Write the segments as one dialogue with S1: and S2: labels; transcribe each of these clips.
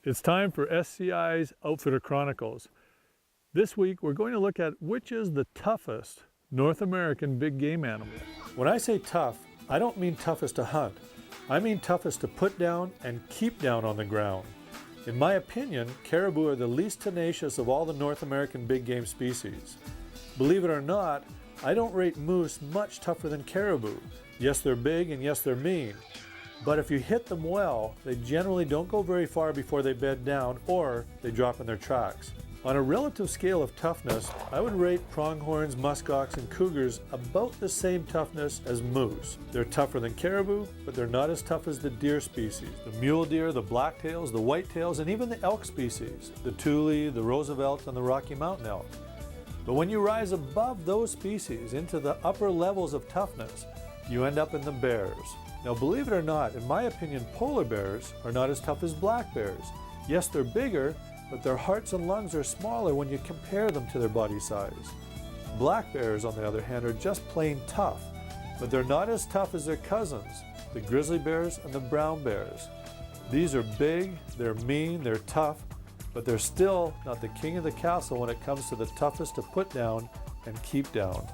S1: It's time for SCI's Outfitter Chronicles. This week we're going to look at which is the toughest North American big game animal. When I say tough, I don't mean toughest to hunt. I mean toughest to put down and keep down on the ground. In my opinion, caribou are the least tenacious of all the North American big game species. Believe it or not, I don't rate moose much tougher than caribou. Yes, they're big and yes, they're mean. But if you hit them well, they generally don't go very far before they bed down or they drop in their tracks. On a relative scale of toughness, I would rate pronghorns, muskox, and cougars about the same toughness as moose. They're tougher than caribou, but they're not as tough as the deer species. The mule deer, the blacktails, the whitetails, and even the elk species. The tule, the Roosevelt, and the Rocky Mountain elk. But when you rise above those species into the upper levels of toughness, you end up in the bears. Now believe it or not, in my opinion, polar bears are not as tough as black bears. Yes, they're bigger, but their hearts and lungs are smaller when you compare them to their body size. Black bears, on the other hand, are just plain tough, but they're not as tough as their cousins, the grizzly bears and the brown bears. These are big, they're mean, they're tough, but they're still not the king of the castle when it comes to the toughest to put down and keep down.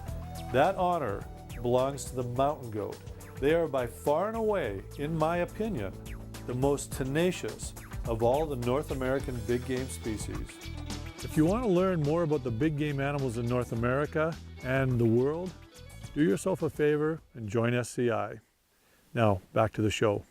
S1: That honor belongs to the mountain goat. They are by far and away, in my opinion, the most tenacious of all the North American big game species. If you want to learn more about the big game animals in North America and the world, do yourself a favor and join SCI. Now, back to the show.